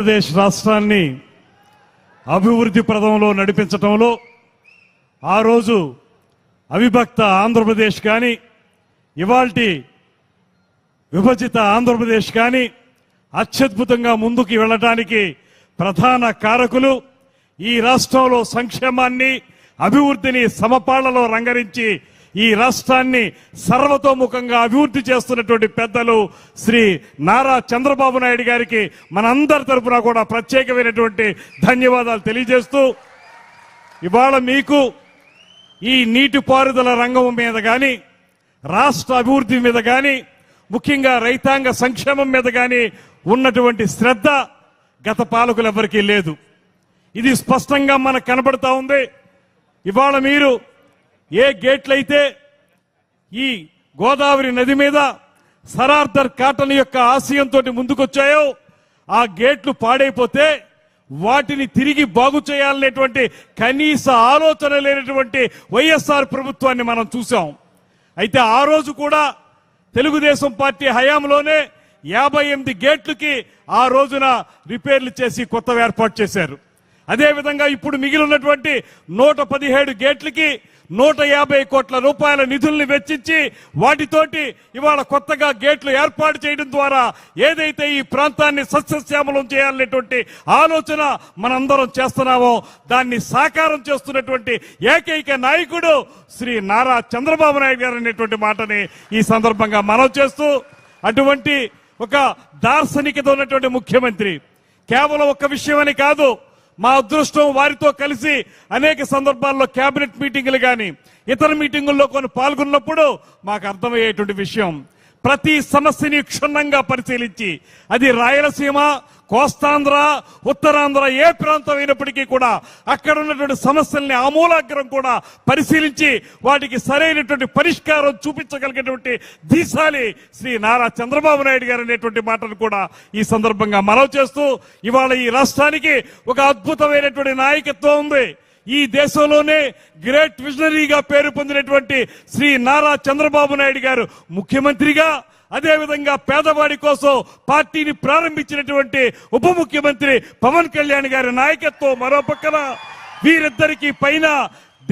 ఆంధ్రప్రదేశ్ రాష్ట్రాన్ని అభివృద్ధి పథంలో నడిపించడంలో ఆ రోజు అవిభక్త ఆంధ్రప్రదేశ్ కానీ ఇవాల్టి విభజిత ఆంధ్రప్రదేశ్ కానీ అత్యద్భుతంగా ముందుకు వెళ్ళడానికి ప్రధాన కారకులు ఈ రాష్ట్రంలో సంక్షేమాన్ని అభివృద్ధిని సమపాళ్లలో రంగరించి ఈ రాష్ట్రాన్ని సర్వతోముఖంగా అభివృద్ధి చేస్తున్నటువంటి పెద్దలు శ్రీ నారా చంద్రబాబు నాయుడు గారికి మనందరి తరపున కూడా ప్రత్యేకమైనటువంటి ధన్యవాదాలు తెలియజేస్తూ ఇవాళ మీకు ఈ నీటిపారుదల రంగం మీద కానీ రాష్ట్ర అభివృద్ధి మీద కానీ ముఖ్యంగా రైతాంగ సంక్షేమం మీద కానీ ఉన్నటువంటి శ్రద్ధ గత పాలకులు ఎవరికీ లేదు. ఇది స్పష్టంగా మనకు కనబడతా ఉంది. ఇవాళ మీరు ఏ గేట్లయితే ఈ గోదావరి నది మీద సరార్దర్ కాటన్ యొక్క ఆశయంతో ముందుకొచ్చాయో ఆ గేట్లు పాడైపోతే వాటిని తిరిగి బాగు చేయాలనేటువంటి కనీస ఆలోచన లేనటువంటి వైఎస్ఆర్ ప్రభుత్వాన్ని మనం చూసాం. అయితే ఆ రోజు కూడా తెలుగుదేశం పార్టీ హయాంలోనే 58 గేట్లకి ఆ రోజున రిపేర్లు చేసి కొత్తవి ఏర్పాటు చేశారు. అదేవిధంగా ఇప్పుడు మిగిలినటువంటి 117 గేట్లకి 150 కోట్ల రూపాయల నిధుల్ని వెచ్చించి వాటితోటి ఇవాళ కొత్తగా గేట్లు ఏర్పాటు చేయడం ద్వారా ఏదైతే ఈ ప్రాంతాన్ని సస్యశ్యామలం చేయాలనేటువంటి ఆలోచన మనందరం చేస్తున్నామో దాన్ని సాకారం చేస్తున్నటువంటి ఏకైక నాయకుడు శ్రీ నారా చంద్రబాబు నాయుడు గారు అనేటువంటి మాటని ఈ సందర్భంగా మనవి చేస్తూ, అటువంటి ఒక దార్శనికత ఉన్నటువంటి ముఖ్యమంత్రి కేవలం ఒక్క విషయమని కాదు, మా అదృష్టం వారితో కలిసి అనేక సందర్భాల్లో కేబినెట్ మీటింగులు కానీ ఇతర మీటింగుల్లో కొన్ని పాల్గొన్నప్పుడు మాకు అర్థమయ్యేటువంటి విషయం, ప్రతి సమస్యని క్షుణ్ణంగా పరిశీలించి అది రాయలసీమ, కోస్తాంధ్ర, ఉత్తరాంధ్ర ఏ ప్రాంతం అయినప్పటికీ కూడా అక్కడ ఉన్నటువంటి సమస్యల్ని ఆమూలాగ్రం కూడా పరిశీలించి వాటికి సరైనటువంటి పరిష్కారం చూపించగలిగేటువంటి దిశాలి శ్రీ నారా చంద్రబాబు నాయుడు గారు అనేటువంటి మాటను కూడా ఈ సందర్భంగా మనవి చేస్తూ, ఇవాళ ఈ రాష్ట్రానికి ఒక అద్భుతమైనటువంటి నాయకత్వం ఉంది. ఈ దేశంలోనే గ్రేట్ విజనరీగా పేరు పొందినటువంటి శ్రీ నారా చంద్రబాబు నాయుడు గారు ముఖ్యమంత్రిగా, అదేవిధంగా పేదవాడి కోసం పార్టీని ప్రారంభించినటువంటి ఉప ముఖ్యమంత్రి పవన్ కళ్యాణ్ గారి నాయకత్వం మరో పక్కన, వీరిద్దరికి పైన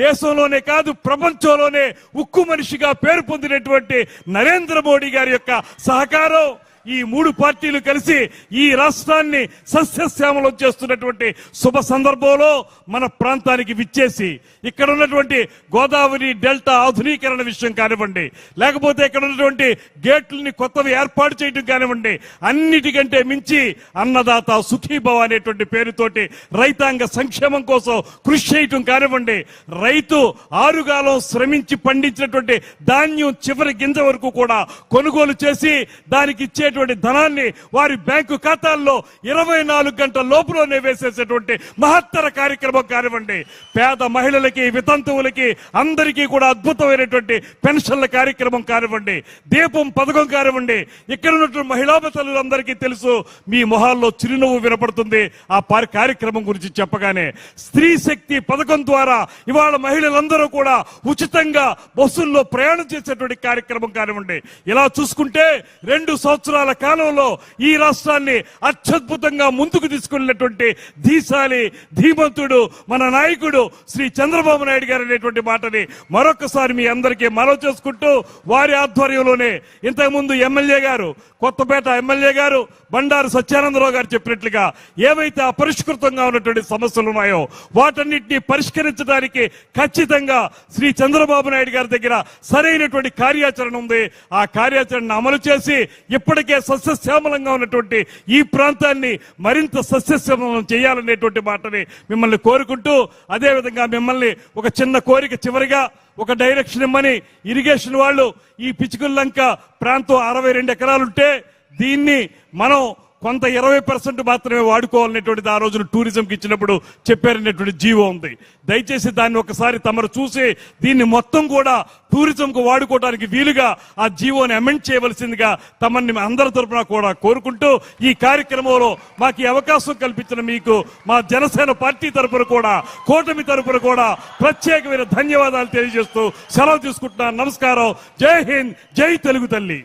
దేశంలోనే కాదు ప్రపంచంలోనే ఉక్కు మనిషిగా పేరు పొందినటువంటి నరేంద్ర మోడీ గారి యొక్క సహకారం, ఈ 3 పార్టీలు కలిసి ఈ రాష్ట్రాన్ని సస్యశ్యామలం చేస్తున్నటువంటి శుభ సందర్భంలో మన ప్రాంతానికి విచ్చేసి ఇక్కడ ఉన్నటువంటి గోదావరి డెల్టా ఆధునీకరణ విషయం కానివ్వండి, లేకపోతే ఇక్కడ ఉన్నటువంటి గేట్లని కొత్తవి ఏర్పాటు చేయడం కానివ్వండి, అన్నిటికంటే మించి అన్నదాత సుఖీభవ అనేటువంటి పేరుతోటి రైతాంగ సంక్షేమం కోసం కృషి చేయటం కానివ్వండి, రైతు ఆరుగాలం శ్రమించి పండించినటువంటి ధాన్యం చివరి గింజ వరకు కూడా కొనుగోలు చేసి దానికి ఇచ్చేటువంటి ధనాన్ని వారి బ్యాంకు ఖాతాల్లో 24 గంటల లోపులోనే వేసేసేటువంటి మహత్తర కార్యక్రమం కానివ్వండి, పేద మహిళలకి, వితంతువులకి అందరికీ కూడా అద్భుతమైనటువంటి పెన్షన్ల కార్యక్రమం కానివ్వండి, దీపం పథకం కానివ్వండి, ఇక్కడ ఉన్నటువంటి మహిళా తల్లులందరికీ తెలుసు, మీ మొహాల్లో చిరునవ్వు వినపడుతుంది ఆ కార్యక్రమం గురించి చెప్పగానే. స్త్రీ శక్తి పథకం ద్వారా ఇవాళ మహిళలందరూ కూడా ఉచితంగా బస్సుల్లో ప్రయాణం చేసేటువంటి కార్యక్రమం కానివ్వండి, ఇలా చూసుకుంటే 2 సంవత్సరాల కాలంలో ఈ రాష్ట్రాన్ని అత్యద్భుతంగా ముందుకు తీసుకెళ్లినటువంటి ధీశాలి ధీమంతుడు మన నాయకుడు శ్రీ చంద్రబాబు నాయుడు గారు అనేటువంటి మాటని మరొకసారి మీ అందరికీ మనవి చేసుకుంటూ, వారి ఆధ్వర్యంలోనే ఇంతకుముందు ఎమ్మెల్యే గారు, కొత్తపేట ఎమ్మెల్యే గారు బండారు సత్యానందరావు గారు చెప్పినట్లుగా ఏవైతే అపరిష్కృతంగా ఉన్నటువంటి సమస్యలు ఉన్నాయో వాటన్నిటిని పరిష్కరించడానికి ఖచ్చితంగా శ్రీ చంద్రబాబు నాయుడు గారి దగ్గర సరైనటువంటి కార్యాచరణ ఉంది. ఆ కార్యాచరణను అమలు చేసి ఇప్పటికే సస్యశ్యామలంగా ఉన్నటువంటి ఈ ప్రాంతాన్ని మరింత సస్యశ్యామలం చేయాలనేటువంటి మాటని మిమ్మల్ని కోరుకుంటూ, అదేవిధంగా మిమ్మల్ని ఒక చిన్న కోరిక చివరిగా ఒక డైరెక్షన్ ఇమ్మని, ఇరిగేషన్ వాళ్ళు ఈ పిచ్చుకుల్లంక ప్రాంతం 62 ఎకరాలుంటే దీన్ని మనం కొంత 20% మాత్రమే వాడుకోవాలనేటువంటిది ఆ రోజున టూరిజంకి ఇచ్చినప్పుడు చెప్పారనేటువంటి జీవో ఉంది. దయచేసి దాన్ని ఒకసారి తమరు చూసి దీన్ని మొత్తం కూడా టూరిజంకు వాడుకోవడానికి వీలుగా ఆ జీవోని అమెండ్ చేయవలసిందిగా తమని అందరి తరపున కూడా కోరుకుంటూ, ఈ కార్యక్రమంలో మాకు ఈ అవకాశం కల్పించిన మీకు మా జనసేన పార్టీ తరపున కూడా కూటమి తరపున కూడా ప్రత్యేకమైన ధన్యవాదాలు తెలియజేస్తూ సెలవు తీసుకుంటున్నాను. నమస్కారం. జై హింద్, జై తెలుగు తల్లి.